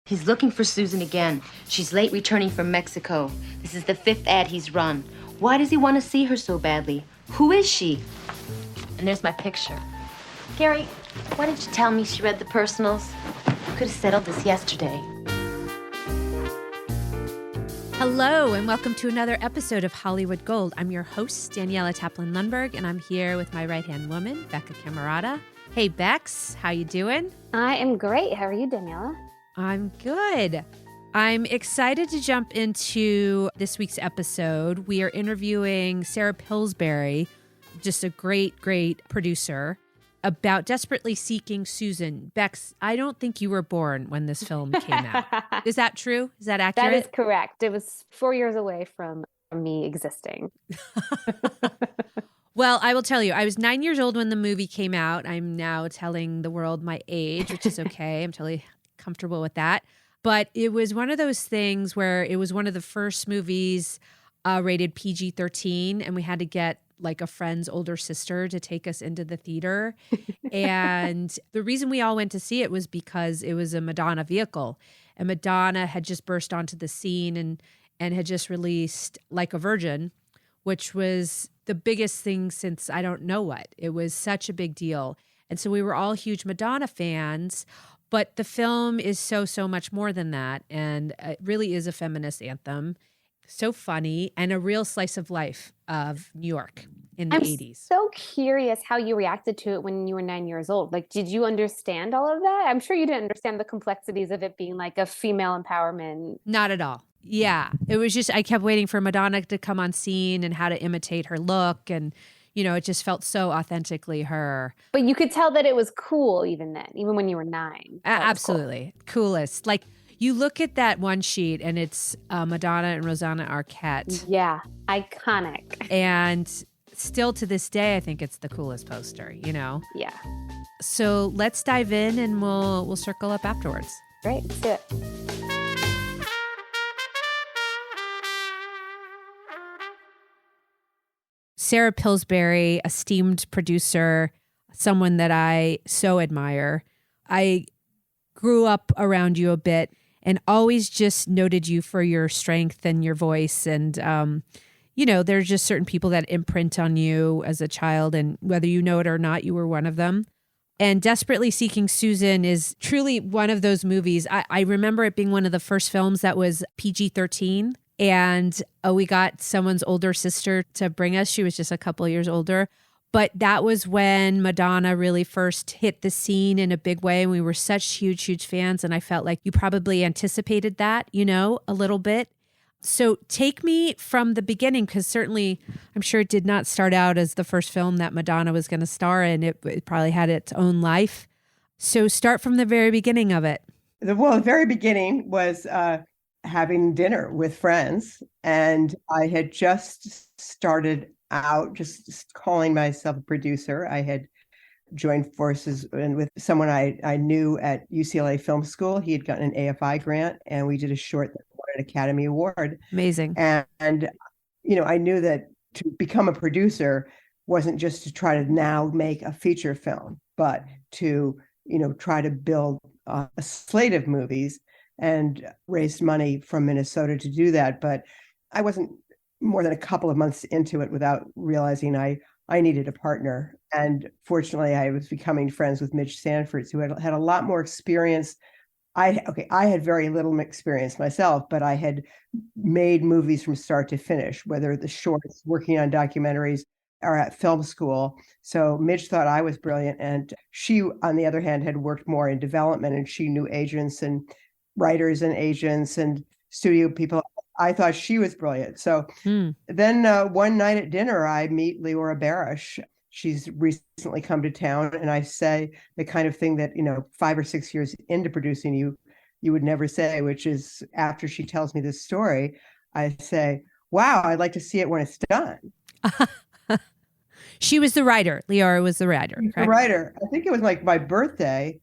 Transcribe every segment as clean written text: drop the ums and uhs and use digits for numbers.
He's looking for Susan again. She's late returning from Mexico. This is the 5th ad he's run. Why does he want to see her so badly? Who is she? And there's my picture. Gary, why didn't you tell me she read the personals? Could have settled this yesterday. Hello, and welcome to another episode of Hollywood Gold. I'm your host, Daniela Taplin-Lundberg, and I'm here with my right-hand woman, Becca Camerata. Hey, Bex, how you doing? I am great. How are you, Daniela? I'm good. I'm excited to jump into this week's episode. We are interviewing Sarah Pillsbury, just a great, great producer, about Desperately Seeking Susan. Bex, I don't think you were born when this film came out. Is that true? Is that accurate? That is correct. It was 4 years away from me existing. Well, I will tell you, I was 9 years old when the movie came out. I'm now telling the world my age, which is okay. I'm totally comfortable with that. But it was one of those things where it was one of the first movies rated PG-13, and we had to get like a friend's older sister to take us into the theater. And the reason we all went to see it was because it was a Madonna vehicle. And Madonna had just burst onto the scene and had just released Like a Virgin, which was the biggest thing since I don't know what. It was such a big deal. And so we were all huge Madonna fans. But the film is so much more than that. And it really is a feminist anthem. So funny and a real slice of life of New York in the 80s. I'm so curious how you reacted to it when you were 9 years old. Like, did you understand all of that? I'm sure you didn't understand the complexities of it being like a female empowerment. Not at all. Yeah. It was just, I kept waiting for Madonna to come on scene and how to imitate her look. And, you know, it just felt so authentically her. But you could tell that it was cool even then, even when you were 9. Absolutely. Cool. Coolest. Like, you look at that one sheet and it's Madonna and Rosanna Arquette. Yeah. Iconic. And still to this day, I think it's the coolest poster, you know? Yeah. So let's dive in and we'll circle up afterwards. Great. Let's do it. Sarah Pillsbury, esteemed producer, someone that I so admire. I grew up around you a bit and always just noted you for your strength and your voice. And, you know, there's just certain people that imprint on you as a child. And whether you know it or not, you were one of them. And Desperately Seeking Susan is truly one of those movies. I remember it being one of the first films that was PG-13. And we got someone's older sister to bring us. She was just a couple of years older. But that was when Madonna really first hit the scene in a big way. And we were such huge fans. And I felt like you probably anticipated that, you know, a little bit. So take me from the beginning, because certainly I'm sure it did not start out as the first film that Madonna was going to star in. It probably had its own life. So start from the very beginning of it. The very beginning was having dinner with friends. And I had just started out just calling myself a producer. I had joined forces with someone I knew at UCLA Film School. He had gotten an AFI grant, and we did a short that won an Academy Award. Amazing. And you know, I knew that to become a producer wasn't just to try to now make a feature film, but to, you know, try to build a slate of movies, and raised money from Minnesota to do that. But I wasn't more than a couple of months into it without realizing I needed a partner. And fortunately, I was becoming friends with Midge Sanfords, who had a lot more experience. I had very little experience myself, but I had made movies from start to finish, whether the shorts, working on documentaries, or at film school. So Midge thought I was brilliant. And she, on the other hand, had worked more in development, and she knew agents and writers and agents and studio people. I thought she was brilliant. So then one night at dinner, I meet Leora Barish. She's recently come to town, and I say the kind of thing that, you know, 5 or 6 years into producing you would never say, which is, after she tells me this story, I say, wow, I'd like to see it when it's done. She was the writer. Leora was the writer. The writer. I think it was like my birthday.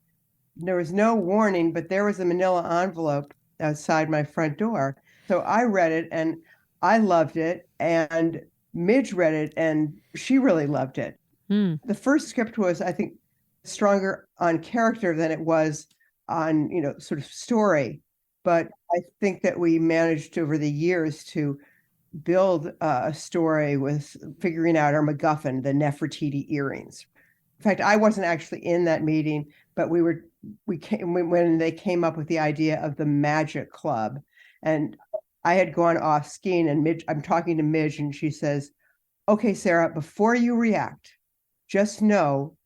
There was no warning, but there was a manila envelope outside my front door. So I read it and I loved it, and Midge read it and she really loved it. The first script was, I think, stronger on character than it was on, you know, sort of story. but I think that we managed over the years to build a story with figuring out our MacGuffin, the Nefertiti earrings. In fact, I wasn't actually in that meeting, but we came when they came up with the idea of the Magic Club, and I had gone off skiing, and I'm talking to Midge, and she says, "Okay, Sarah, before you react, just know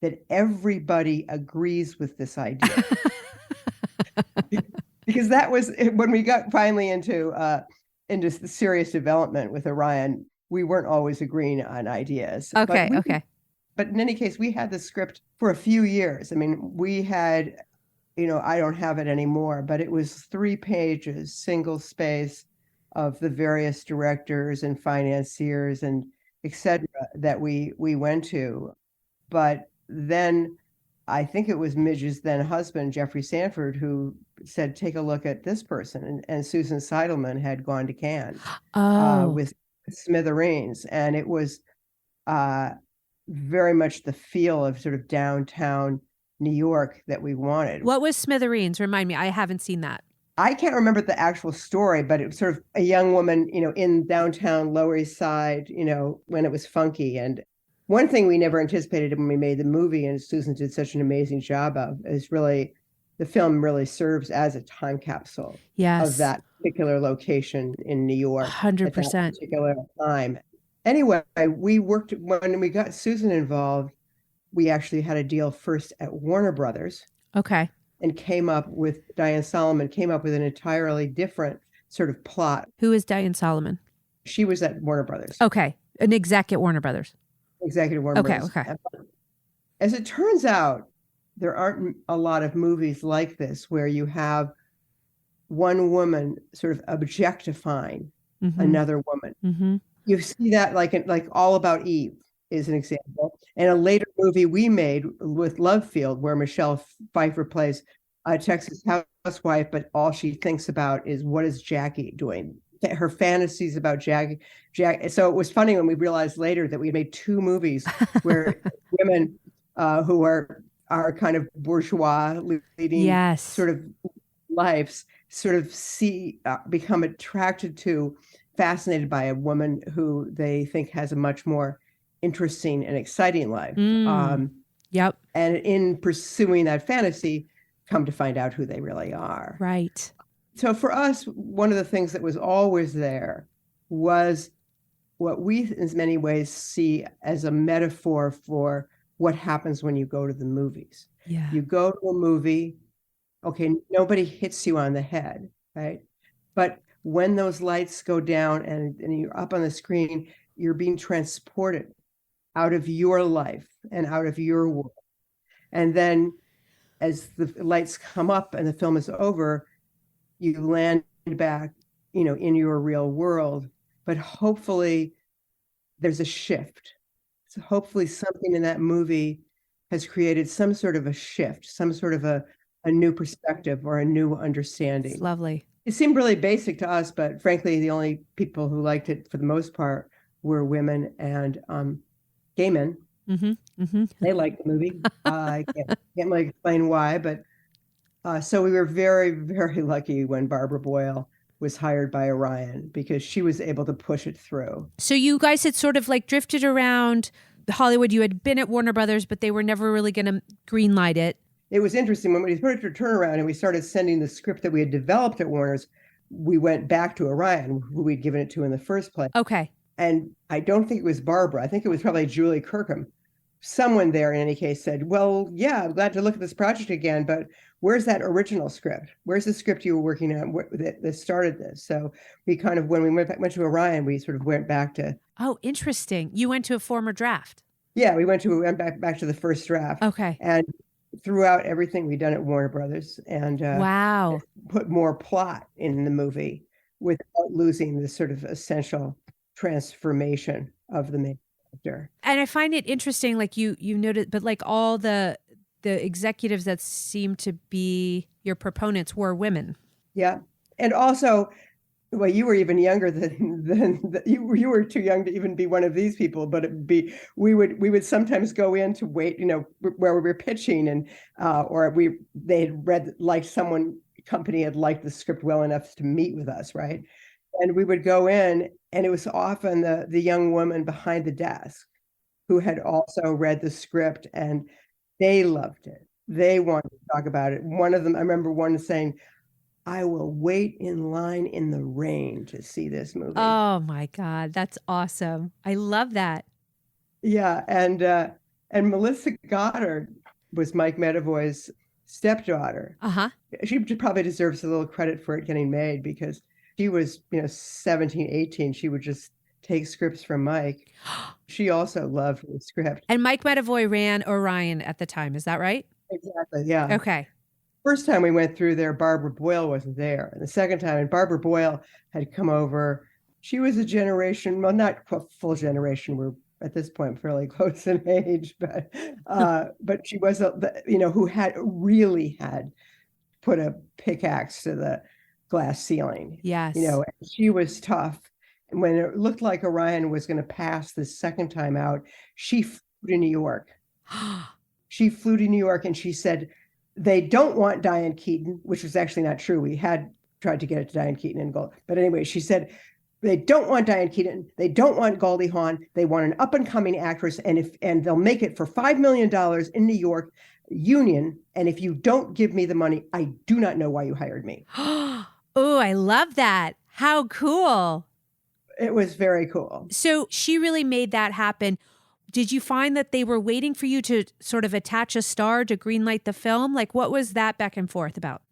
that everybody agrees with this idea." Because that was when we got finally into the serious development with Orion, we weren't always agreeing on ideas. Okay, okay. But in any case, we had the script for a few years. I mean, we had, I don't have it anymore, but it was 3 pages, single space, of the various directors and financiers and et cetera that we went to. But then I think it was Midge's then husband, Jeffrey Sanford, who said, take a look at this person. And Susan Seidelman had gone to Cannes with Smithereens. And it was very much the feel of sort of downtown New York that we wanted. What was Smithereens? Remind me, I haven't seen that. I can't remember the actual story, but it was sort of a young woman, in downtown Lower East Side, when it was funky. And one thing we never anticipated when we made the movie, and Susan did such an amazing job of, is really the film really serves as a time capsule of that particular location in New York. 100%. At that particular time. Anyway, when we got Susan involved, we actually had a deal first at Warner Brothers. Okay. And Diane Solomon came up with an entirely different sort of plot. Who is Diane Solomon? She was at Warner Brothers. Okay. An exec at Warner Brothers. Executive Warner Brothers. Okay. As it turns out, there aren't a lot of movies like this where you have one woman sort of objectifying another woman. Mm-hmm. You see that like All About Eve is an example. And a later movie we made with Love Field, where Michelle Pfeiffer plays a Texas housewife, but all she thinks about is, what is Jackie doing? Her fantasies about Jackie. So it was funny when we realized later that we made 2 movies where women who are kind of bourgeois leading sort of lives sort of become attracted to, fascinated by a woman who they think has a much more interesting and exciting life. Yep. And in pursuing that fantasy, come to find out who they really are. Right. So for us, one of the things that was always there was what we in many ways see as a metaphor for what happens when you go to the movies. Yeah. You go to a movie, okay, nobody hits you on the head, right? But when those lights go down and you're up on the screen, you're being transported out of your life and out of your world. And then as the lights come up and the film is over, you land back, in your real world. But hopefully there's a shift. So hopefully something in that movie has created some sort of a shift, some sort of a new perspective or a new understanding. It's lovely. It seemed really basic to us, but frankly, the only people who liked it for the most part were women and gay men. Mm-hmm. Mm-hmm. They liked the movie. I can't really explain why, but so we were very, very lucky when Barbara Boyle was hired by Orion, because she was able to push it through. So you guys had sort of like drifted around Hollywood. You had been at Warner Brothers, but they were never really going to greenlight it. It was interesting when we put it to turnaround and we started sending the script that we had developed at Warner's. We went back to Orion, who we'd given it to in the first place. Okay. And I don't think it was Barbara. I think it was probably Julie Kirkham. Someone there, in any case, said, well, yeah, I'm glad to look at this project again, but where's that original script? Where's the script you were working on that started this? So we kind of, when we went to Orion, we sort of went back to... Oh, interesting. You went to a former draft. Yeah, we went back to the first draft. Okay. And throughout everything we'd done at Warner Brothers, and wow, put more plot in the movie without losing the sort of essential transformation of the main character. And I find it interesting, like you noted, but like all the executives that seem to be your proponents were women. Yeah, and also, well, you were even younger than you were too young to even be one of these people. But we would sometimes go in to wait, where we were pitching, and or they had read, like, someone company had liked the script well enough to meet with us, right? And we would go in, and it was often the young woman behind the desk who had also read the script, and they loved it. They wanted to talk about it. One of them, I remember one saying, I will wait in line in the rain to see this movie. Oh my God, that's awesome. I love that. Yeah, and Melissa Goddard was Mike Medavoy's stepdaughter. Uh-huh. She probably deserves a little credit for it getting made, because she was, 17, 18. She would just take scripts from Mike. She also loved the script. And Mike Medavoy ran Orion at the time. Is that right? Exactly, yeah. Okay. First time we went through there, Barbara Boyle wasn't there. And the second time, and Barbara Boyle had come over. She was a generation, well, not full generation. We're at this point fairly close in age, but she was, who had really put a pickaxe to the glass ceiling. Yes. She was tough. And when it looked like Orion was going to pass the second time out, she flew to New York. She flew to New York, and she said, they don't want Diane Keaton, which was actually not true. We had tried to get it to Diane Keaton and Gold. But anyway, she said, they don't want Diane Keaton. They don't want Goldie Hawn. They want an up-and-coming actress, and they'll make it for $5 million in New York Union. And if you don't give me the money, I do not know why you hired me. Oh, I love that. How cool. It was very cool. So she really made that happen. Did you find that they were waiting for you to sort of attach a star to greenlight the film? Like, what was that back and forth about?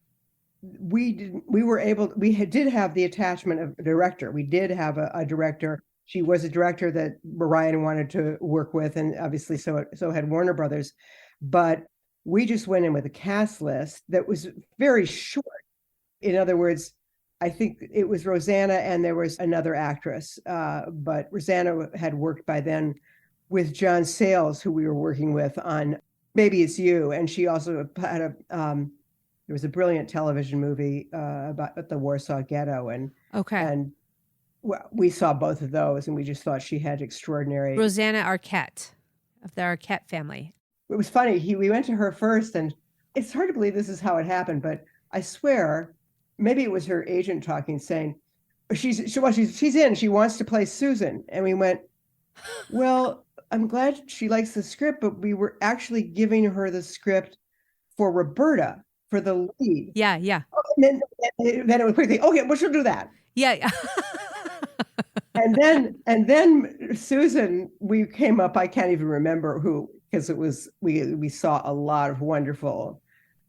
We did have the attachment of a director. We did have a director. She was a director that Ryan wanted to work with, and obviously so had Warner Brothers. But we just went in with a cast list that was very short. In other words, I think it was Rosanna and there was another actress. But Rosanna had worked by then with John Sayles, who we were working with on Maybe It's You. And she also had there was a brilliant television movie about the Warsaw Ghetto. And we saw both of those, and we just thought she had extraordinary. Rosanna Arquette of the Arquette family. It was funny. We went to her first, and it's hard to believe this is how it happened, but I swear, maybe it was her agent talking, saying, she's in, she wants to play Susan. And we went, well, I'm glad she likes the script, but we were actually giving her the script for Roberta, for the lead. Yeah, yeah. And then it was quickly, okay, well, she'll do that. Yeah. and then Susan, we came up, I can't even remember who, because it was, we saw a lot of wonderful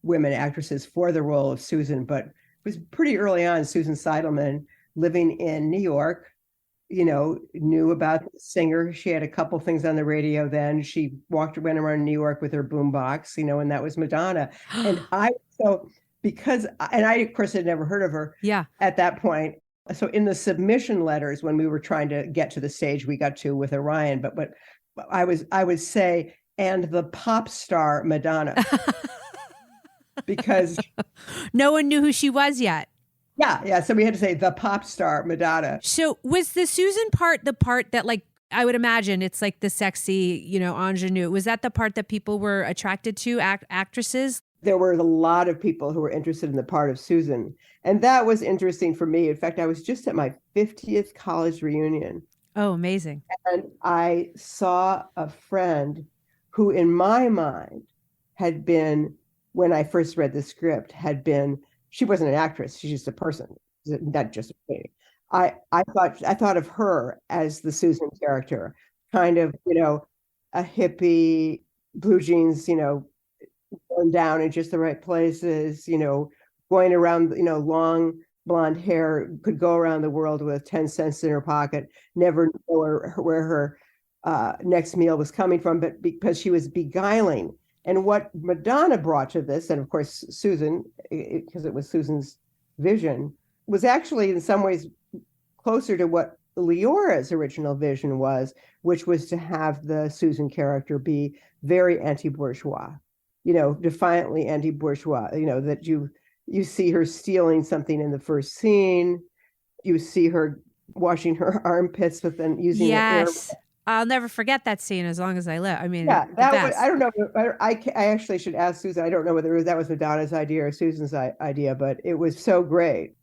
women actresses for the role of Susan, but it was pretty early on. Susan Seidelman, living in New York, knew about the singer. She had a couple things on the radio then. She went around New York with her boombox, and that was Madonna. And I, of course, had never heard of her at that point. So in the submission letters, when we were trying to get to the stage we got to with Orion, but I would say, and the pop star Madonna. Because no one knew who she was yet. Yeah. So we had to say the pop star Madonna. So was the Susan part the part that, like, I would imagine it's like the sexy, ingenue. Was that the part that people were attracted to, actresses? There were a lot of people who were interested in the part of Susan. And that was interesting for me. In fact, I was just at my 50th college reunion. Oh, amazing. And I saw a friend who, in my mind, had been, when I first read the script, she wasn't an actress. She's just a person, not just a lady. I thought of her as the Susan character, kind of, a hippie, blue jeans, going down in just the right places, going around, long blonde hair, could go around the world with 10 cents in her pocket, never know where her next meal was coming from, but because she was beguiling. And what Madonna brought to this, and of course Susan, because it was Susan's vision, was actually in some ways closer to what Leora's original vision was, which was to have the Susan character be very anti-bourgeois, defiantly anti-bourgeois, that you see her stealing something in the first scene, you see her washing her armpits with then using yes. I'll never forget that scene as long as I live. I mean, Yeah, the that was, best. I don't know. I actually should ask Susan. I don't know whether that was Madonna's idea or Susan's idea, but it was so great.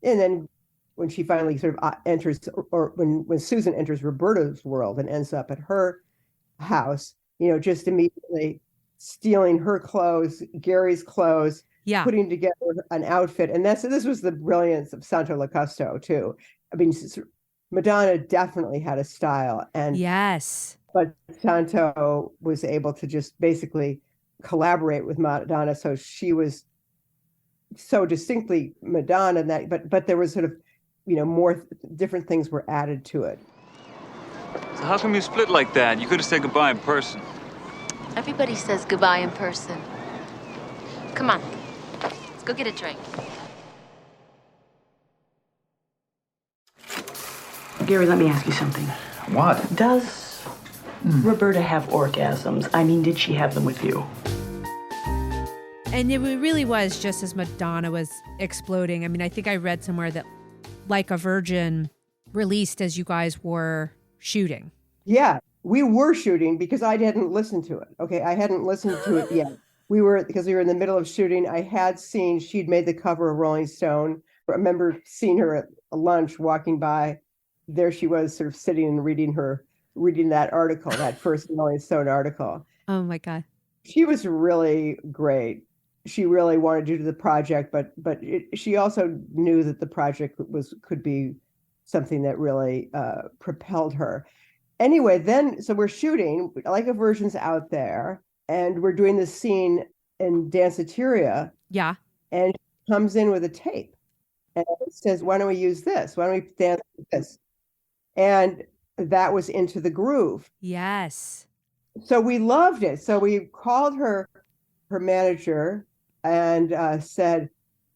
And then when she finally sort of enters, or when Susan enters Roberta's world and ends up at her house, just immediately stealing her clothes, Gary's clothes, Yeah. putting together an outfit. And this was the brilliance of Santo Locusto too. I mean, Madonna definitely had a style, Yes. but Santo was able to just basically collaborate with Madonna. So she was so distinctly Madonna but there was sort of, more different things were added to it. So how come you split like that? You could have said goodbye in person. Everybody says goodbye in person. Come on, let's go get a drink. Gary, let me ask you something. What? Does Roberta have orgasms? I mean, did she have them with you? And it really was just as Madonna was exploding. I mean, I think I read somewhere that Like a Virgin released as you guys were shooting. Yeah, we were shooting because I hadn't listened to it. Okay, I hadn't listened to it yet. Because we were in the middle of shooting. I had seen she'd made the cover of Rolling Stone. I remember seeing her at a lunch walking by. There she was, sort of sitting and reading that article, that first Rolling Stone article. Oh my God. She was really great. She really wanted to do the project, but she also knew that the project could be something that really propelled her. Anyway, so we're shooting, Like a Virgin's out there, and we're doing this scene in Danceteria. Yeah. And she comes in with a tape and it says, "Why don't we use this? Why don't we dance with this?" And that was Into the Groove. Yes. So we loved it. So we called her manager and said,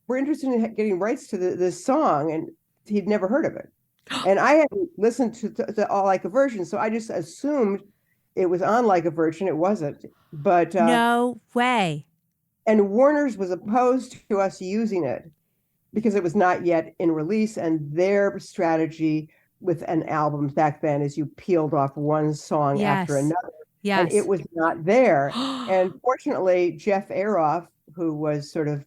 "We're interested in getting rights to this song." And he'd never heard of it. And I hadn't listened to All Like a Virgin, so I just assumed it was on Like a Virgin. It wasn't. But no way. And Warner's was opposed to us using it because it was not yet in release. And their strategy with an album back then is you peeled off one song after another. Yes. And it was not there. And fortunately, Jeff Aroff, who was sort of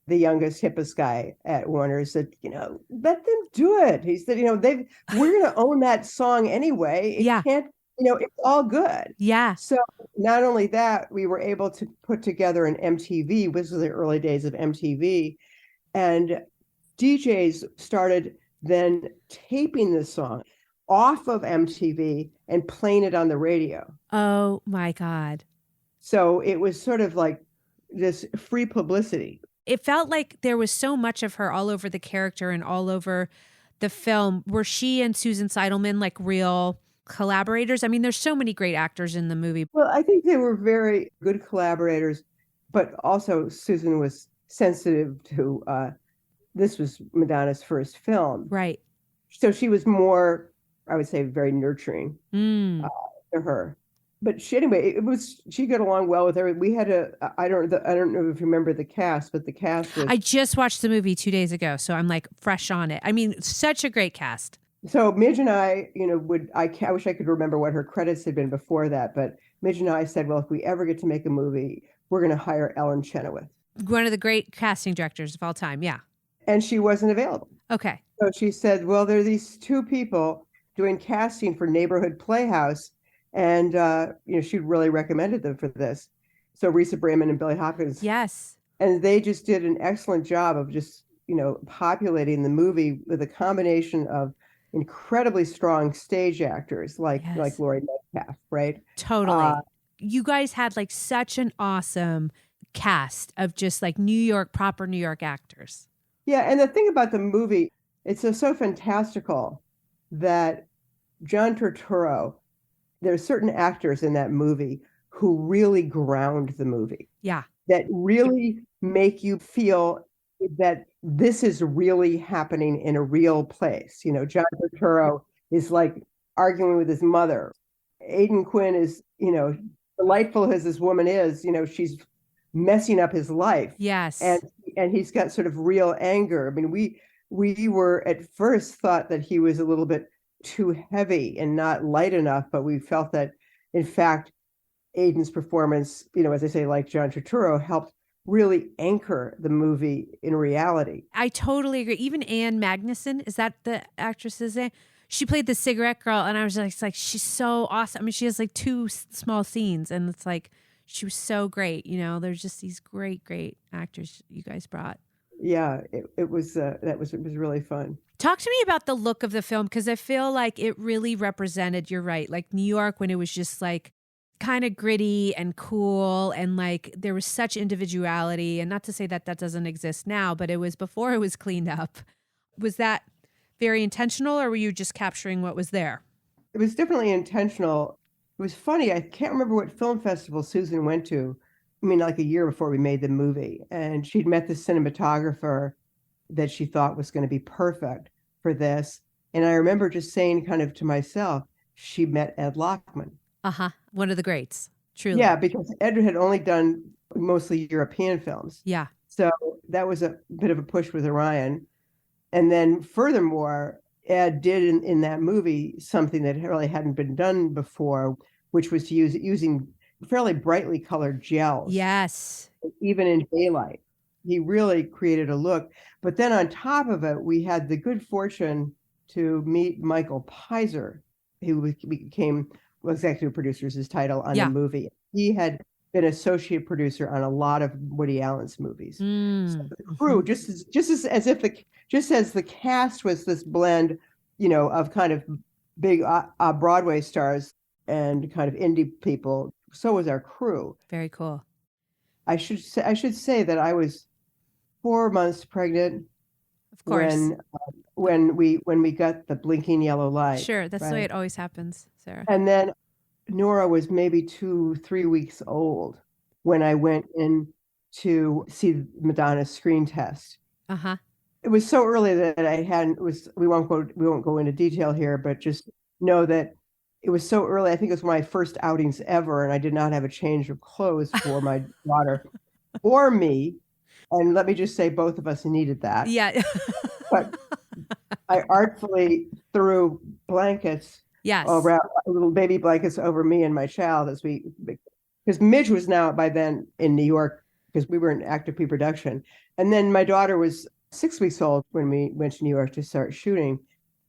the youngest, hippest guy at Warner, said, let them do it. He said, we're going to own that song anyway. It can't, it's all good. Yeah. So not only that, we were able to put together an MTV. This was the early days of MTV. And DJs started then taping the song off of MTV and playing it on the radio. Oh my God. So it was sort of like this free publicity. It felt like there was so much of her all over the character and all over the film. Were she and Susan Seidelman like real collaborators? I mean, there's so many great actors in the movie. Well, I think they were very good collaborators, but also Susan was sensitive to, this was Madonna's first film. Right. So she was more, I would say, very nurturing to her. But she got along well with her. We had I don't know if you remember the cast, but the cast was. I just watched the movie 2 days ago, so I'm like fresh on it. I mean, such a great cast. So Midge and I, I wish I could remember what her credits had been before that, but Midge and I said, well, if we ever get to make a movie, we're going to hire Ellen Chenoweth. One of the great casting directors of all time, yeah. And she wasn't available. Okay. So she said, well, there are these two people doing casting for Neighborhood Playhouse, and she really recommended them for this. So Risa Bramon and Billy Hopkins. Yes. And they just did an excellent job of just, populating the movie with a combination of incredibly strong stage actors like Laurie Metcalf, right? Totally. You guys had like such an awesome cast of just like proper New York actors. Yeah, and the thing about the movie, it's so fantastical that John Turturro, there's certain actors in that movie who really ground the movie. Yeah. That really make you feel that this is really happening in a real place. John Turturro is like arguing with his mother. Aidan Quinn is, delightful as this woman is, she's messing up his life. Yes. And he's got sort of real anger. I mean, we were at first thought that he was a little bit too heavy and not light enough, but we felt that, in fact, Aiden's performance, as I say, like John Turturro, helped really anchor the movie in reality. I totally agree. Even Anne Magnuson, is that the actress's name? She played the cigarette girl, and I was just like, she's so awesome. I mean, she has like two small scenes, and it's like, she was so great. There's just these great, great actors you guys brought. Yeah, it was really fun. Talk to me about the look of the film, because I feel like it really represented, you're right, like New York when it was just like kind of gritty and cool, and like there was such individuality. And not to say that that doesn't exist now, but it was before it was cleaned up. Was that very intentional, or were you just capturing what was there? It was definitely intentional. It was funny. I can't remember what film festival Susan went to. I mean, like a year before we made the movie. And she'd met the cinematographer that she thought was going to be perfect for this. And I remember just saying kind of to myself, she met Ed Lachman. Uh-huh. One of the greats, truly. Yeah, because Ed had only done mostly European films. Yeah. So that was a bit of a push with Orion. And then furthermore, Ed did in that movie something that really hadn't been done before, which was to using fairly brightly colored gels. Yes. Even in daylight. He really created a look. But then on top of it, we had the good fortune to meet Michael Pizer, who became executive producer, is his title, on the movie. He had been associate producer on a lot of Woody Allen's movies. So the crew, just as the cast was this blend, of kind of big Broadway stars and kind of indie people, so was our crew. Very cool. I should say that I was 4 months pregnant. Of course. When we got the blinking yellow light. Sure, that's right? the way it always happens, Sarah. And then Nora was maybe 2-3 weeks old when I went in to see Madonna's screen test. Uh-huh. It was so early that we won't go into detail here, but just know that it was so early. I think it was my first outings ever, and I did not have a change of clothes for my daughter or me. And let me just say, both of us needed that. Yeah. But I artfully threw blankets, around, little baby blankets over me and my child because Midge was now by then in New York because we were in active pre-production. And then my daughter was 6 weeks old when we went to New York to start shooting.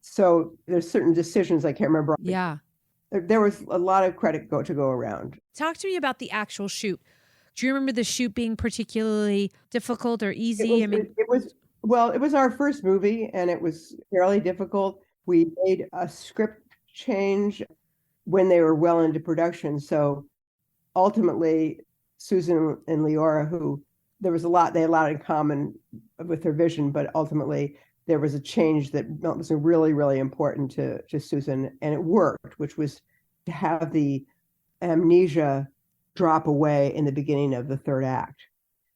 So there's certain decisions I can't remember. Yeah. There was a lot of credit to go around. Talk to me about the actual shoot. Do you remember the shoot being particularly difficult or easy? It was our first movie, and it was fairly difficult. We made a script change when they were well into production. So ultimately, Susan and Leora, they had a lot in common with their vision, but ultimately there was a change that was really, really important to Susan, and it worked, which was to have the amnesia drop away in the beginning of the third act.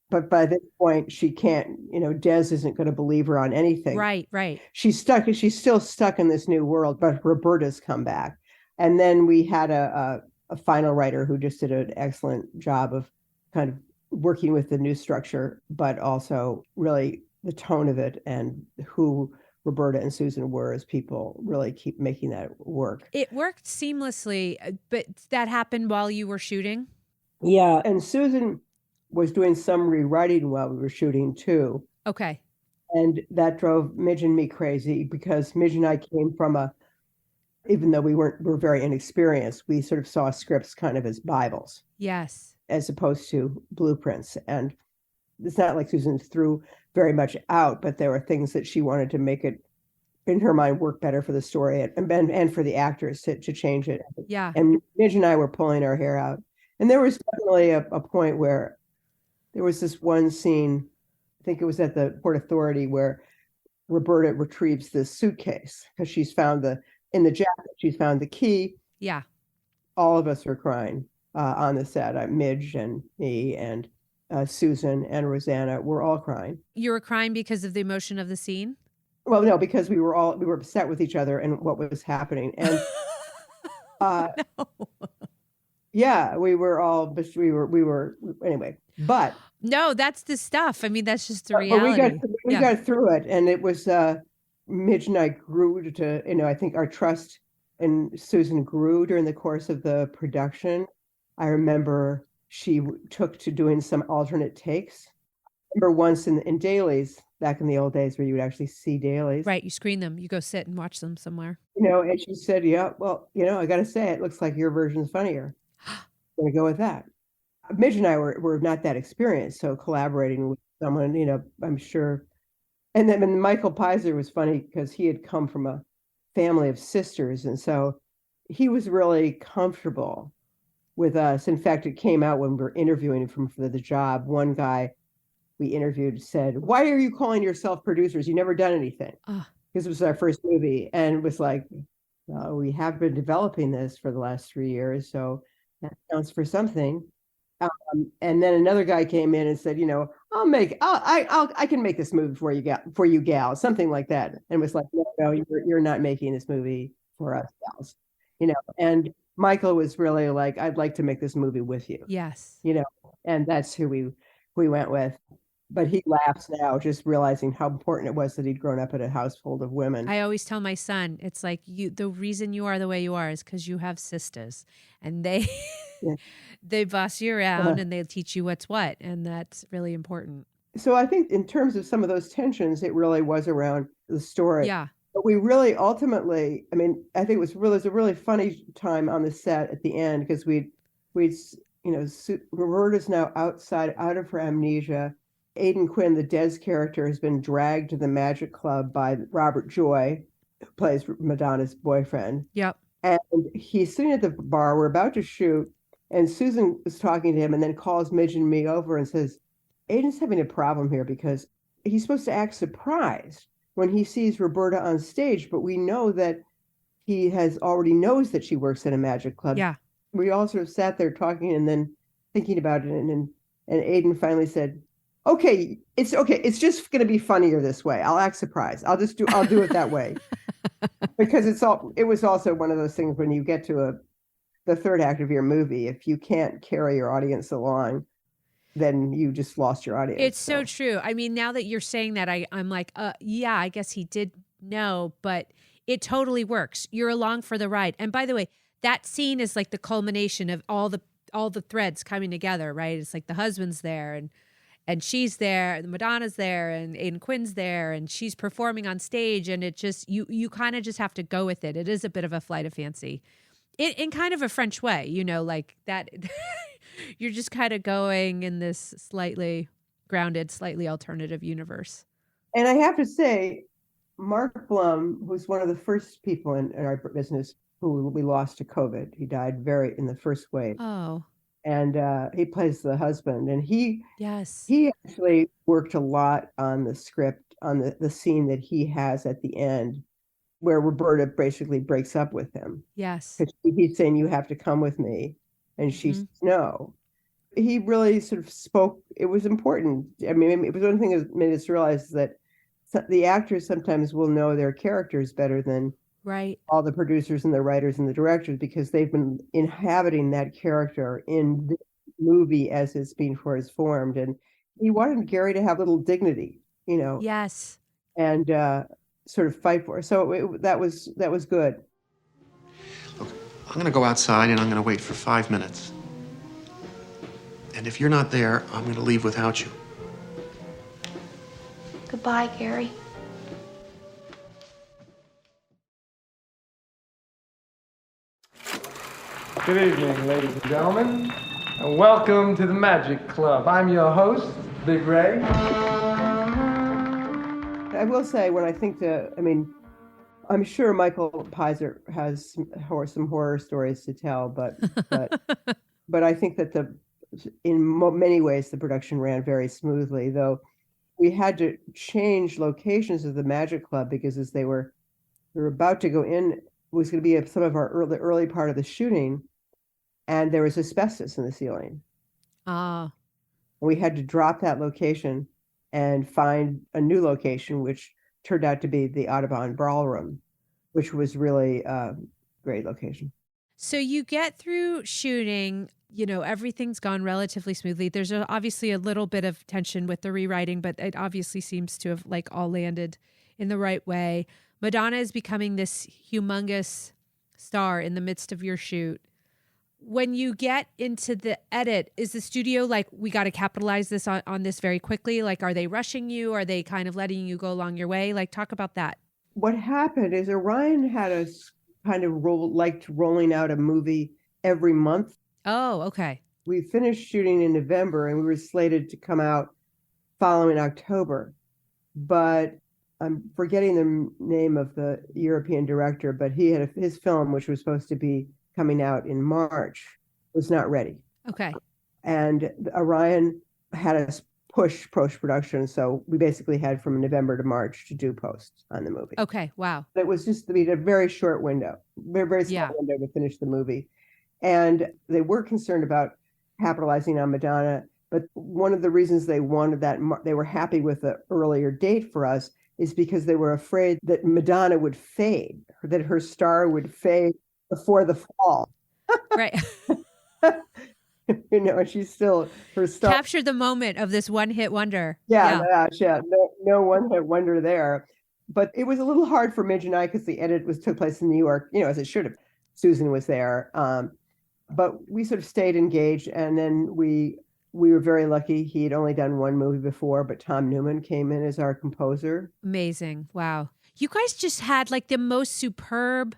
But by this point, she can't, Des isn't going to believe her on anything. Right. She's still stuck in this new world, but Roberta's come back. And then we had a final writer who just did an excellent job of kind of working with the new structure, but also really the tone of it and who Roberta and Susan were as people really keep making that work. It worked seamlessly, but that happened while you were shooting? Yeah. And Susan was doing some rewriting while we were shooting too. Okay. And that drove Midge and me crazy because Midge and I came from even though we're very inexperienced, we sort of saw scripts kind of as Bibles. Yes. As opposed to blueprints. And it's not like Susan threw very much out, but there were things that she wanted to make it, in her mind, work better for the story and for the actors to change it. Yeah. And Midge and I were pulling our hair out. And there was definitely a point where there was this one scene, I think it was at the Port Authority, where Roberta retrieves this suitcase because in the jacket, she's found the key. Yeah. All of us are crying on the set. Midge and me and Susan and Rosanna, we're all crying. You were crying because of the emotion of the scene? Well, no, because we were upset with each other and what was happening. And No. yeah, we were anyway, but no, that's the stuff. I mean, that's just the reality. But we got through it, and it was Midge and I grew to, I think our trust in Susan grew during the course of the production. I remember she took to doing some alternate takes. I remember once in dailies, back in the old days where you would actually see dailies. Right. You screen them. You go sit and watch them somewhere. And she said, yeah, well, I got to say, it looks like your version's funnier. I'm going to go with that. Midge and I were not that experienced, so collaborating with someone, I'm sure. And then Michael Pizer was funny because he had come from a family of sisters, and so he was really comfortable with us. In fact, it came out when we were interviewing him for the job. One guy we interviewed said, "Why are you calling yourself producers? You've never done anything." This was our first movie, and it was like, we have been developing this for the last 3 years, so that counts for something. And then another guy came in and said, I can make this movie for you gals, something like that. And was like, no, you're not making this movie for us gals, And Michael was really like, I'd like to make this movie with you. Yes. And that's who we went with. But he laughs now, just realizing how important it was that he'd grown up in a household of women. I always tell my son, it's like the reason you are the way you are is because you have sisters, and they they boss you around and they teach you what's what, and that's really important. So I think in terms of some of those tensions, it really was around the story. Yeah. But we really ultimately, I think it was a really funny time on the set at the end because we'd Roberta's now out of her amnesia. Aidan Quinn, the Des character, has been dragged to the Magic Club by Robert Joy, who plays Madonna's boyfriend. Yep. And he's sitting at the bar. We're about to shoot. And Susan was talking to him and then calls Midge and me over and says, Aidan's having a problem here because he's supposed to act surprised when he sees Roberta on stage. But we know that he already knows that she works at a Magic Club. Yeah. We all sort of sat there talking and then thinking about it. And Aidan finally said, okay, it's just going to be funnier this way. I'll act surprised. I'll do it that way. Because it was also one of those things when you get to the third act of your movie, if you can't carry your audience along, then you just lost your audience. It's so true. Now that you're saying that, I'm like, yeah, I guess he did know, but it totally works. You're along for the ride. And by the way, that scene is like the culmination of all the threads coming together, right? It's like the husband's there and she's there, Madonna's there, and Aidan Quinn's there, and she's performing on stage, and it just, you kind of just have to go with it. It is a bit of a flight of fancy. In kind of a French way, like that. You're just kind of going in this slightly grounded, slightly alternative universe. And I have to say, Mark Blum, who's one of the first people in our business who we lost to COVID, he died in the first wave. Oh. And he plays the husband, and he actually worked a lot on the script, on the scene that he has at the end, where Roberta basically breaks up with him. Yes, because he's saying, "You have to come with me," and she says no. He really sort of spoke. It was important. It was one thing that made us realize that the actors sometimes will know their characters better than all the producers and the writers and the directors, because they've been inhabiting that character in the movie as it's being formed. And he wanted Gary to have a little dignity, Yes. And sort of fight for it. So that was good. Look, I'm going to go outside and I'm going to wait for 5 minutes. And if you're not there, I'm going to leave without you. Goodbye, Gary. Good evening, ladies and gentlemen, and welcome to the Magic Club. I'm your host, Big Ray. I will say, when I think I'm sure Michael Pizer has some horror stories to tell, but I think that in many ways the production ran very smoothly, though we had to change locations of the Magic Club because as we were about to go in, was going to be some of our early part of the shooting, and there was asbestos in the ceiling. We had to drop that location and find a new location, which turned out to be the Audubon Ballroom, which was really a great location. So you get through shooting, everything's gone relatively smoothly. There's obviously a little bit of tension with the rewriting, but it obviously seems to have all landed in the right way. Madonna is becoming this humongous star in the midst of your shoot. When you get into the edit, is the studio like, we got to capitalize this on this very quickly? Like, are they rushing you? Are they kind of letting you go along your way? Like, talk about that. What happened is Orion had us kind of liked rolling out a movie every month. Oh, okay. We finished shooting in November and we were slated to come out following October. But I'm forgetting the name of the European director, but he had his film, which was supposed to be coming out in March, was not ready. Okay. And Orion had us push post-production. So we basically had from November to March to do post on the movie. Okay. Wow. It was just a very short window, very small window to finish the movie. And they were concerned about capitalizing on Madonna. But one of the reasons they wanted that, they were happy with the earlier date for us, is because they were afraid that Madonna would fade, that her star would fade before the fall. Right. And she's still her star. Captured the moment of this one-hit wonder. Yeah. No one-hit wonder there. But it was a little hard for Midge and I because the edit took place in New York, as it should have. Susan was there. But we sort of stayed engaged, and then we were very lucky. He had only done one movie before, but Tom Newman came in as our composer. Amazing. Wow. You guys just had like the most superb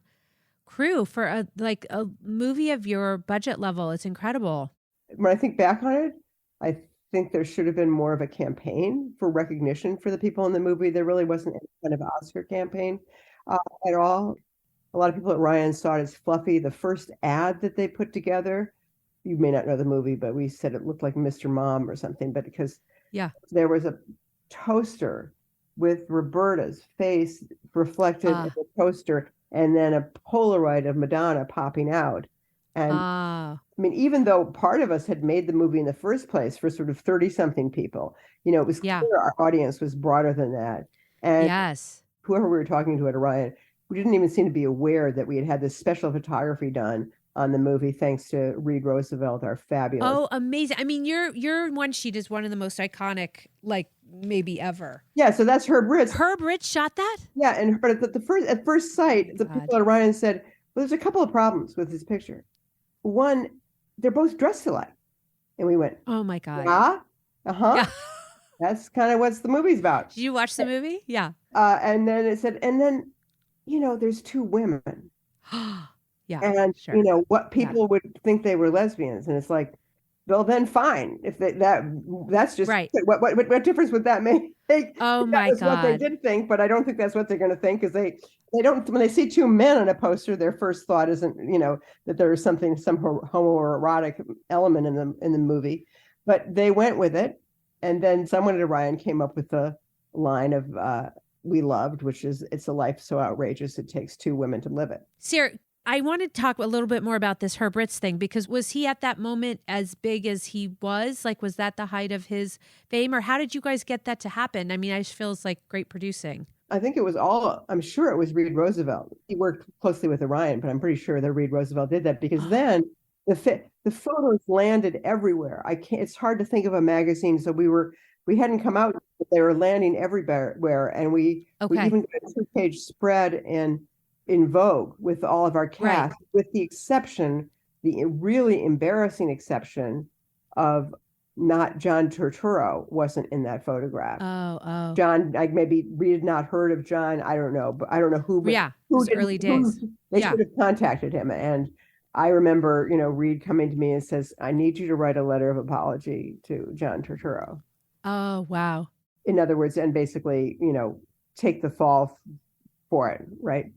crew for a movie of your budget level. It's incredible. When I think back on it, I think there should have been more of a campaign for recognition for the people in the movie. There really wasn't any kind of Oscar campaign at all. A lot of people at Ryan saw it as fluffy. The first ad that they put together, you may not know the movie, but we said it looked like Mr. Mom or something, but because there was a toaster with Roberta's face reflected in the toaster, and then a Polaroid of Madonna popping out. And I mean, even though part of us had made the movie in the first place for sort of 30-something people, it was clear our audience was broader than that. And whoever we were talking to at Orion, we didn't even seem to be aware that we had had this special photography done on the movie, thanks to Reed Roosevelt, our fabulous. Oh, amazing. I mean, your one sheet is one of the most iconic, maybe ever. Yeah, so that's Herb Ritts. Herb Ritts shot that? Yeah, but at first sight, the people at Orion said, well, there's a couple of problems with this picture. One, they're both dressed alike. And we went, oh my God. Yeah. That's kind of what the movie's about. Did you watch the movie? Yeah. And then it said, there's two women. Yeah. And, what people would think they were lesbians. And it's like, well, then fine. If that's just right. What difference would that make? Oh my God. What they did think, but I don't think that's what they're going to think, because they don't, when they see two men on a poster, their first thought isn't, that there is some homoerotic element in the movie, but they went with it. And then someone at Orion came up with the line of, we loved, which is, it's a life so outrageous, it takes two women to live it. Sarah, I want to talk a little bit more about this Herb Ritts thing, because was he at that moment as big as he was? Like, was that the height of his fame, or how did you guys get that to happen? I mean, it just feels like great producing. I think it was I'm sure it was Reed Roosevelt. He worked closely with Orion, but I'm pretty sure that Reed Roosevelt did that, because then the photos landed everywhere. It's hard to think of a magazine. So we hadn't come out, but they were landing everywhere. And we even got a 2-page spread in Vogue with all of our cast, with the really embarrassing exception of not John Turturro wasn't in that photograph. Oh. John, maybe Reed had not heard of John. I don't know, but I don't know who. Yeah, who did, early days. They should have contacted him. And I remember, Reed coming to me and says, I need you to write a letter of apology to John Turturro. Oh, wow. In other words, and basically, take the fall for it, right?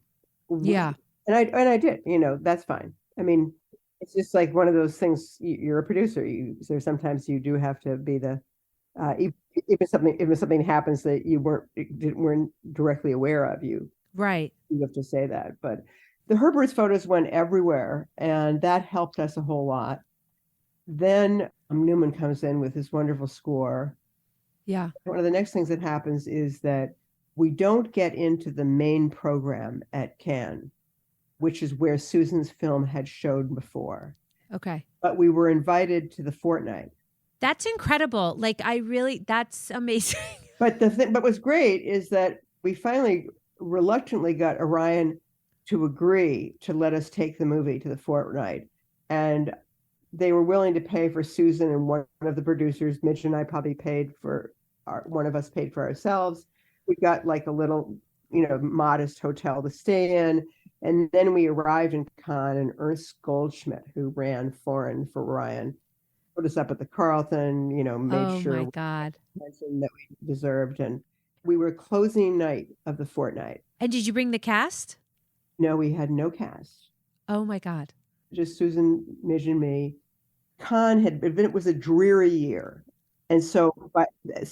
Yeah. And I did, that's fine. I mean, it's just like one of those things. You're a producer. So sometimes you do have to be if something happens that you weren't directly aware of, you have to say that. But the Herb Ritts photos went everywhere, and that helped us a whole lot. Then Newman comes in with his wonderful score. Yeah. One of the next things that happens is that we don't get into the main program at Cannes, which is where Susan's film had showed before. Okay. But we were invited to the fortnight. That's incredible. That's amazing. But but what's great is that We finally reluctantly got Orion to agree to let us take the movie to the fortnight. And they were willing to pay for Susan, and one of the producers, Mitch and I, probably paid for one of us paid for ourselves. We got like a little, modest hotel to stay in. And then we arrived in Cannes, and Ernst Goldschmidt, who ran foreign for Orion, put us up at the Carlton, made sure my God. that we deserved. And we were closing night of the fortnight. And did you bring the cast? No, we had no cast. Oh my God. Just Susan, Midge, and me. Cannes it was a dreary year. And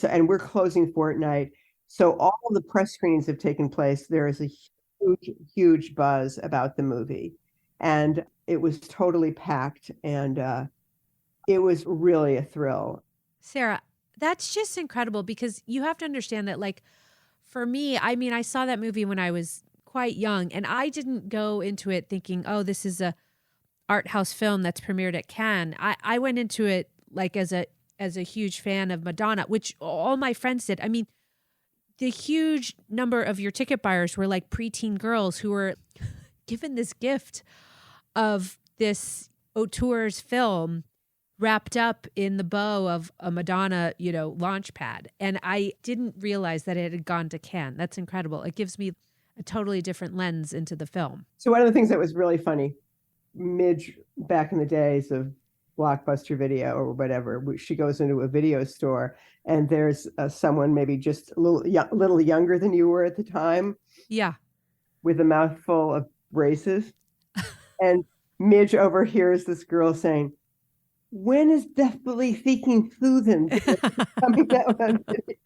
and we're closing fortnight. So all of the press screenings have taken place. There is a huge, huge buzz about the movie. And it was totally packed. And it was really a thrill. Sarah, that's just incredible, because you have to understand that, like, for me, I mean, I saw that movie when I was quite young, and I didn't go into it thinking, oh, this is a art house film that's premiered at Cannes. I went into it like as a huge fan of Madonna, which all my friends did. I mean, the huge number of your ticket buyers were like preteen girls who were given this gift of this auteur's film wrapped up in the bow of a Madonna, launch pad. And I didn't realize that it had gone to Cannes. That's incredible. It gives me a totally different lens into the film. So one of the things that was really funny, Midge, back in the days of Blockbuster Video or whatever, she goes into a video store and there's someone maybe just a little younger than you were at the time. Yeah. With a mouthful of braces. And Midge overhears this girl saying, "When is Desperately Seeking Susan coming out on video?"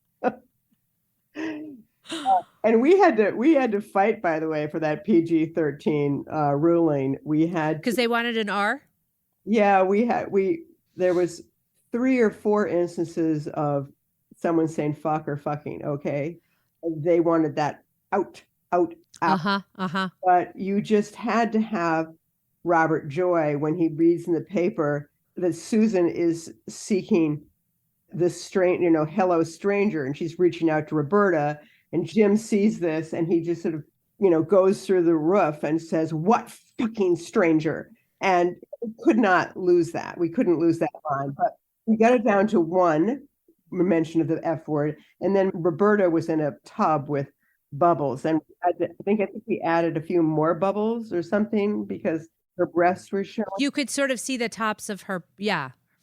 And we had to fight, by the way, for that PG-13 ruling. We had because they wanted an R. Yeah, there was 3 or 4 instances of someone saying "fuck" or "fucking." Okay, and they wanted that out. But you just had to have Robert Joy when he reads in the paper that Susan is seeking this hello stranger, and she's reaching out to Roberta. And Jim sees this and he just sort of, goes through the roof and says, "What fucking stranger?" And we could not lose that. We couldn't lose that line, but we got it down to one mention of the F word. And then Roberta was in a tub with bubbles. And I think we added a few more bubbles or something because her breasts were showing. You could sort of see the tops of her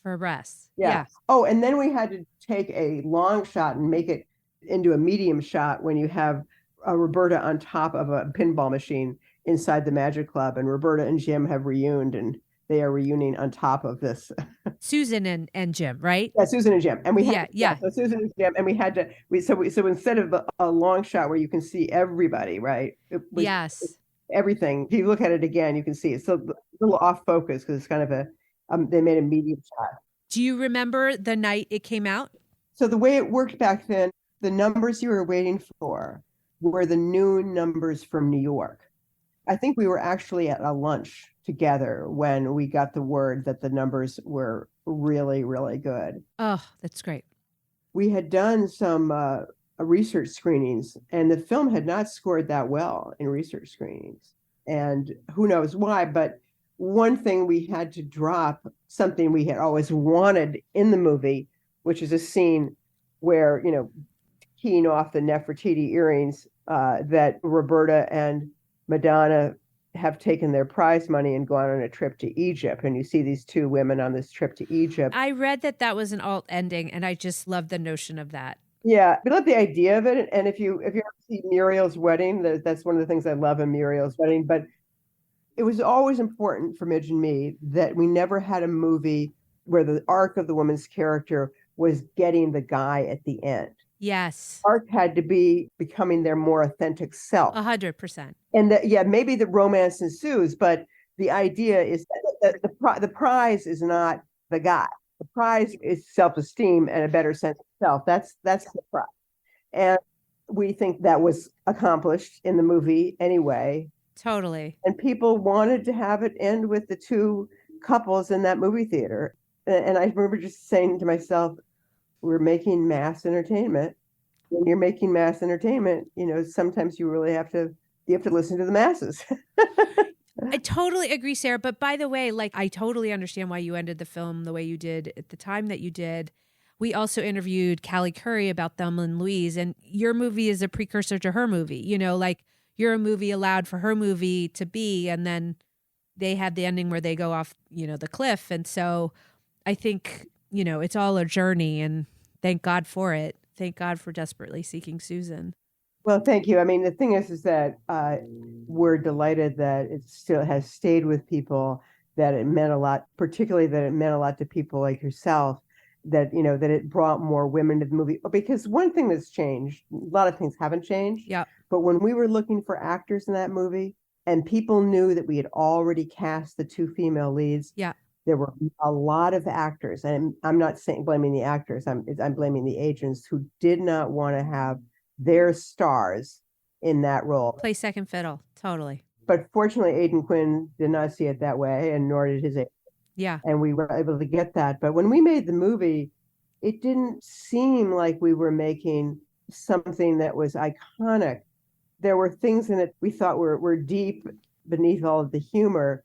breasts. Yeah. Oh, and then we had to take a long shot and make it into a medium shot when you have Roberta on top of a pinball machine inside the Magic Club, and Roberta and Jim have reuned, and they are reuniting on top of this. Susan and Jim, right? Yeah, Susan and Jim, and we had so Susan and Jim, and we had to so instead of a long shot where you can see everybody, right? Yes, everything. If you look at it again, you can see it's a little off focus because it's kind of they made a medium shot. Do you remember the night it came out? So the way it worked back then, the numbers you were waiting for were the noon numbers from New York. I think we were actually at a lunch together when we got the word that the numbers were really, really good. Oh, that's great. We had done some research screenings, and the film had not scored that well in research screenings. And who knows why, but one thing we had to drop, something we had always wanted in the movie, which is a scene where, keying off the Nefertiti earrings, that Roberta and Madonna have taken their prize money and gone on a trip to Egypt. And you see these 2 women on this trip to Egypt. I read that was an alt ending, and I just love the notion of that. Yeah, I love the idea of it. And if you ever see Muriel's Wedding, that's one of the things I love in Muriel's Wedding. But it was always important for Midge and me that we never had a movie where the arc of the woman's character was getting the guy at the end. Yes. Arc had to be becoming their more authentic self. 100%. And maybe the romance ensues, but the idea is that the prize is not the guy. The prize is self-esteem and a better sense of self. That's the prize. And we think that was accomplished in the movie anyway. Totally. And people wanted to have it end with the 2 couples in that movie theater. And I remember just saying to myself, we're making mass entertainment. when you're making mass entertainment, sometimes you really have to listen to the masses. I totally agree, Sarah. But by the way, like, I totally understand why you ended the film the way you did at the time that you did. We also interviewed Callie Curry about Thelma and Louise, and your movie is a precursor to her movie. Like, you're a movie allowed for her movie to be, and then they had the ending where they go off, the cliff. And so I think, it's all a journey, and thank God for it. Thank God for Desperately Seeking Susan. Well, thank you. I mean, the thing is that we're delighted that it still has stayed with people, that it meant a lot, particularly that it meant a lot to people like yourself, that, that it brought more women to the movie. Because one thing that's changed, a lot of things haven't changed. Yeah. But when we were looking for actors in that movie and people knew that we had already cast the 2 female leads, Yeah. there were a lot of actors, and I'm not saying blaming the actors, I'm blaming the agents who did not want to have their stars in that role. Play second fiddle. Totally. But fortunately, Aidan Quinn did not see it that way, and nor did his agent. Yeah. And we were able to get that. But when we made the movie, it didn't seem like we were making something that was iconic. There were things in it we thought were deep beneath all of the humor,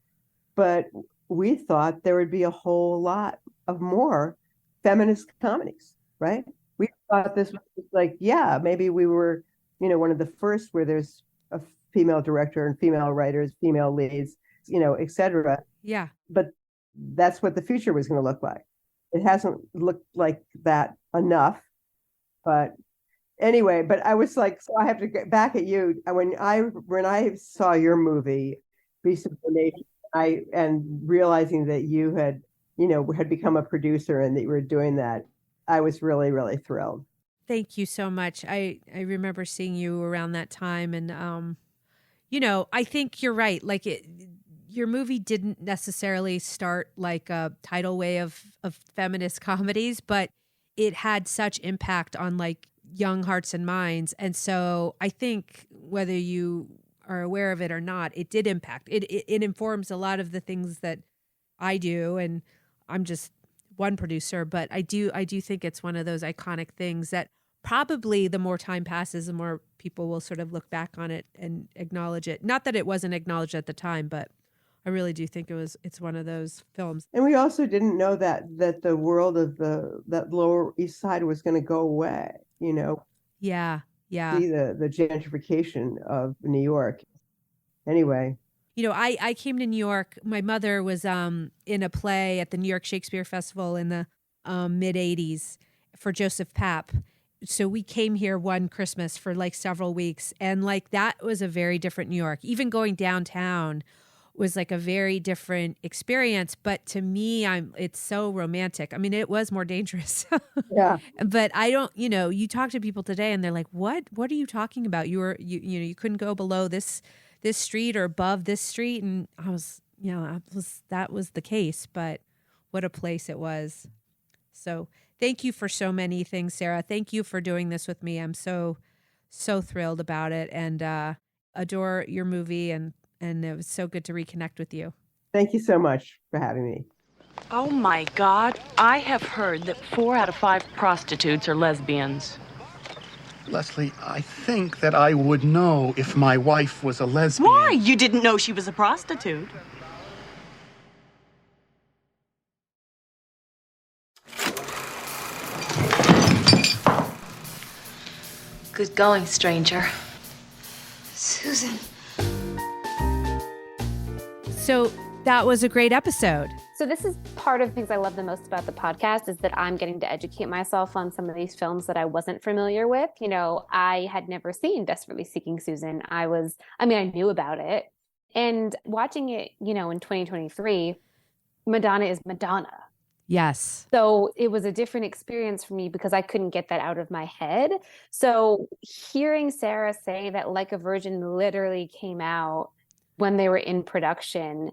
but we thought there would be a whole lot of more feminist comedies, right? We thought this was like, yeah, maybe we were, one of the first where there's a female director and female writers, female leads, et cetera. Yeah. But that's what the future was going to look like. It hasn't looked like that enough. But anyway, but I was like, so I have to get back at you. When I saw your movie, Beast of the Nation, and realizing that you had become a producer and that you were doing that, I was really, really thrilled. Thank you so much. I remember seeing you around that time, and I think you're right. Like, your movie didn't necessarily start like a tidal wave of feminist comedies, but it had such impact on like young hearts and minds. And so I think whether you are aware of it or not, it did impact. It informs a lot of the things that I do, and I'm just one producer, but I do think it's one of those iconic things that probably the more time passes, the more people will sort of look back on it and acknowledge it. Not that it wasn't acknowledged at the time, but I really do think it's one of those films. And we also didn't know that the world of that Lower East Side was going to go away, Yeah. See the gentrification of New York. Anyway. I came to New York. My mother was in a play at the New York Shakespeare Festival in the mid 80s for Joseph Papp. So we came here one Christmas for like several weeks. And like that was a very different New York. Even going downtown was like a very different experience. But to me, it's so romantic. I mean, it was more dangerous. Yeah. But I don't, you talk to people today and they're like, what are you talking about? You couldn't go below this street or above this street. And I was, that was the case, but what a place it was. So thank you for so many things, Sarah. Thank you for doing this with me. I'm so thrilled about it, and adore your movie, and it was so good to reconnect with you. Thank you so much for having me. Oh my God, I have heard that 4 out of 5 prostitutes are lesbians. Leslie, I think that I would know if my wife was a lesbian. Why? You didn't know she was a prostitute. Good going, stranger. Susan. So that was a great episode. So this is part of the things I love the most about the podcast, is that I'm getting to educate myself on some of these films that I wasn't familiar with. I had never seen Desperately Seeking Susan. I knew about it. And watching it, in 2023, Madonna is Madonna. Yes. So it was a different experience for me because I couldn't get that out of my head. So hearing Sarah say that Like a Virgin literally came out when they were in production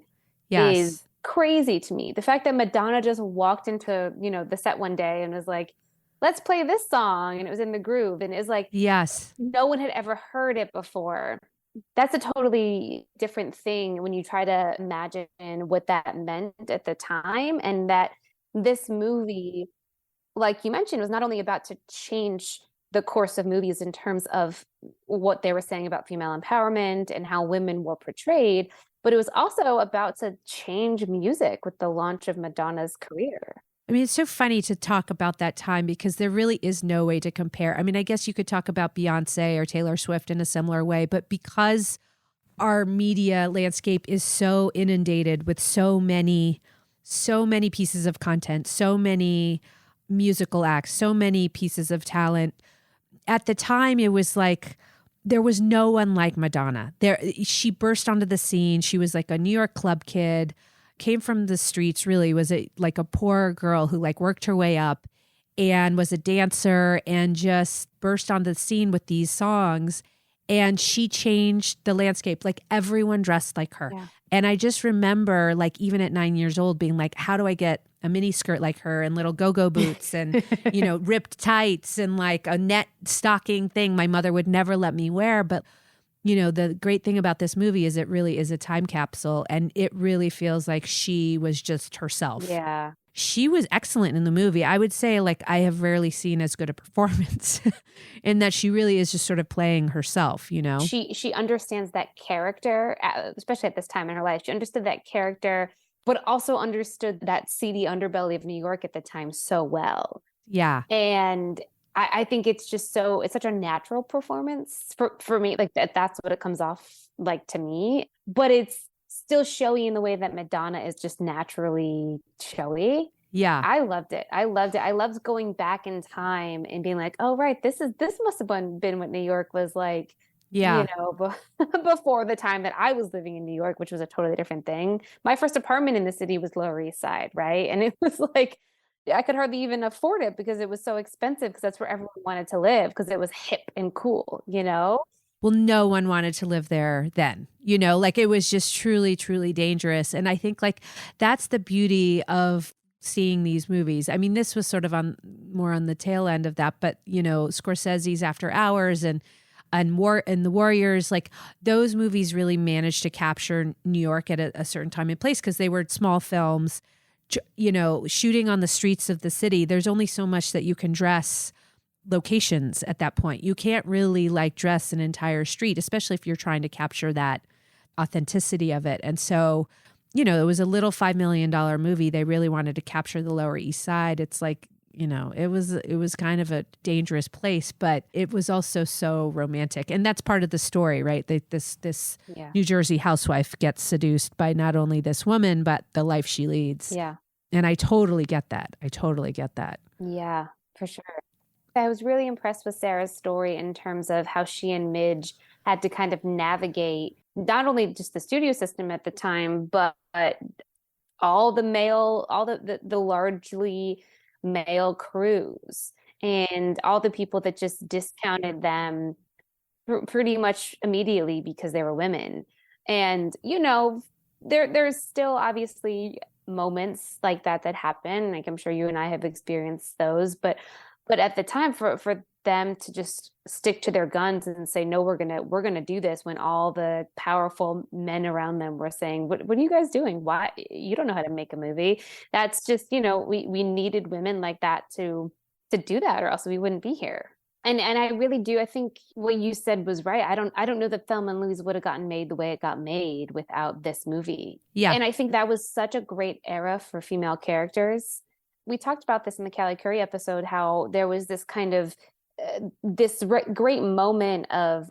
is crazy to me. The fact that Madonna just walked into, the set one day and was like, let's play this song. And it was in the groove. And it's like, yes, no one had ever heard it before. That's a totally different thing when you try to imagine what that meant at the time. And that this movie, like you mentioned, was not only about to change the course of movies in terms of what they were saying about female empowerment and how women were portrayed, but it was also about to change music with the launch of Madonna's career. I mean, it's so funny to talk about that time because there really is no way to compare. I mean, I guess you could talk about Beyonce or Taylor Swift in a similar way, but because our media landscape is so inundated with so many pieces of content, so many musical acts, so many pieces of talent. At the time, it was like there was no one like Madonna. She burst onto the scene. She was like a New York club kid, came from the streets, really was like a poor girl who like worked her way up and was a dancer and just burst onto the scene with these songs. And she changed the landscape. Like everyone dressed like her. Yeah. And I just remember like even at 9 years old being like, how do I get a mini skirt like her and little go-go boots and, ripped tights and like a net stocking thing my mother would never let me wear. But, the great thing about this movie is it really is a time capsule and it really feels like she was just herself. Yeah. She was excellent in the movie. I would say like I have rarely seen as good a performance in that she really is just sort of playing herself, She understands that character, especially at this time in her life. She understood that character, but also understood that seedy underbelly of New York at the time so well. Yeah. And I think it's just it's such a natural performance for me. Like that's what it comes off like to me, but it's still showy in the way that Madonna is just naturally showy. Yeah. I loved it. I loved going back in time and being like, oh, right, this must have been what New York was like, before the time that I was living in New York, which was a totally different thing. My first apartment in the city was Lower East Side, right? And it was like, I could hardly even afford it because it was so expensive because that's where everyone wanted to live because it was hip and cool, Well, no one wanted to live there then, like it was just truly, truly dangerous. And I think like that's the beauty of seeing these movies. I mean, this was sort of more on the tail end of that, but Scorsese's After Hours and The Warriors, like those movies really managed to capture New York at a certain time and place because they were small films, shooting on the streets of the city. There's only so much that you can dress locations at that point. You can't really like dress an entire street, especially if you're trying to capture that authenticity of it. And so, it was a little $5 million movie. They really wanted to capture the Lower East Side. It's like, it was kind of a dangerous place, but it was also so romantic. And that's part of the story, right? This New Jersey housewife gets seduced by not only this woman, but the life she leads. Yeah. And I totally get that. Yeah, for sure. I was really impressed with Sarah's story in terms of how she and Midge had to kind of navigate not only just the studio system at the time, but all the largely male crews and all the people that just discounted them pretty much immediately because they were women. And, there's still obviously moments like that happen. Like I'm sure you and I have experienced those, but at the time for them to just stick to their guns and say, no, we're going to do this when all the powerful men around them were saying, what are you guys doing? Why? You don't know how to make a movie. That's just, we needed women like that to do that or else we wouldn't be here. And I really do. I think what you said was right. I don't know that Thelma and Louise would have gotten made the way it got made without this movie. Yeah. And I think that was such a great era for female characters. We talked about this in the Callie Curry episode, how there was this kind of great moment of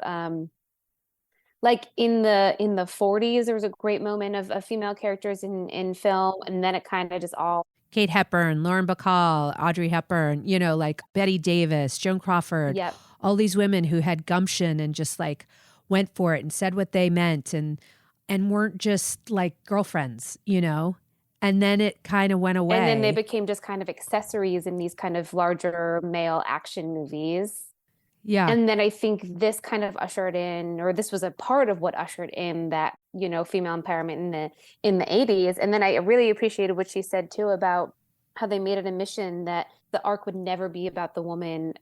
like in the 40s, there was a great moment of female characters in film. And then it kind of just all. Kate Hepburn, Lauren Bacall, Audrey Hepburn, like Betty Davis, Joan Crawford, Yep. All these women who had gumption and just like went for it and said what they meant and weren't just like girlfriends, And then it kind of went away. And then they became just kind of accessories in these kind of larger male action movies. Yeah. And then I think this kind of ushered in, or this was a part of what ushered in that, female empowerment in the 80s. And then I really appreciated what she said too about how they made it a mission that the arc would never be about the woman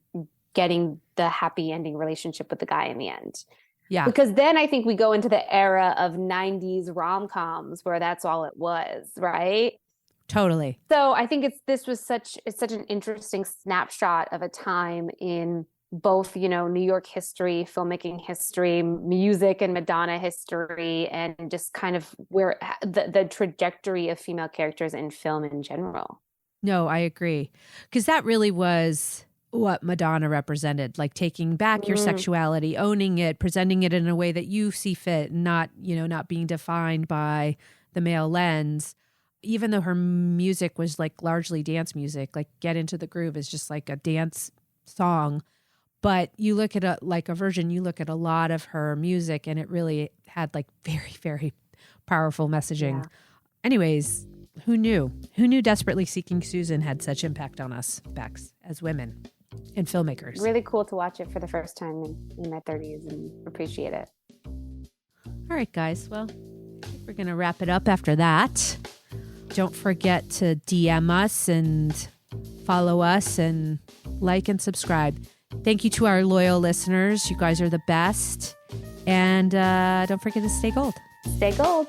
getting the happy ending relationship with the guy in the end. Yeah. Because then I think we go into the era of 90s rom-coms where that's all it was, right? Totally. So I think it's such an interesting snapshot of a time in both, New York history, filmmaking history, music and Madonna history, and just kind of where the trajectory of female characters in film in general. No, I agree. Because that really was what Madonna represented, like taking back your sexuality, owning it, presenting it in a way that you see fit, not being defined by the male lens. Even though her music was like largely dance music, like Get Into the Groove is just like a dance song. But you look at a Virgin, you look at a lot of her music and it really had like very, very powerful messaging. Yeah. Anyways, who knew? Who knew Desperately Seeking Susan had such impact on us, Bex, as women and filmmakers? Really cool to watch it for the first time in my 30s and appreciate it. All right, guys. Well, I think we're going to wrap it up after that. Don't forget to DM us and follow us and like and subscribe. Thank you to our loyal listeners. You guys are the best. And don't forget to stay gold. Stay gold.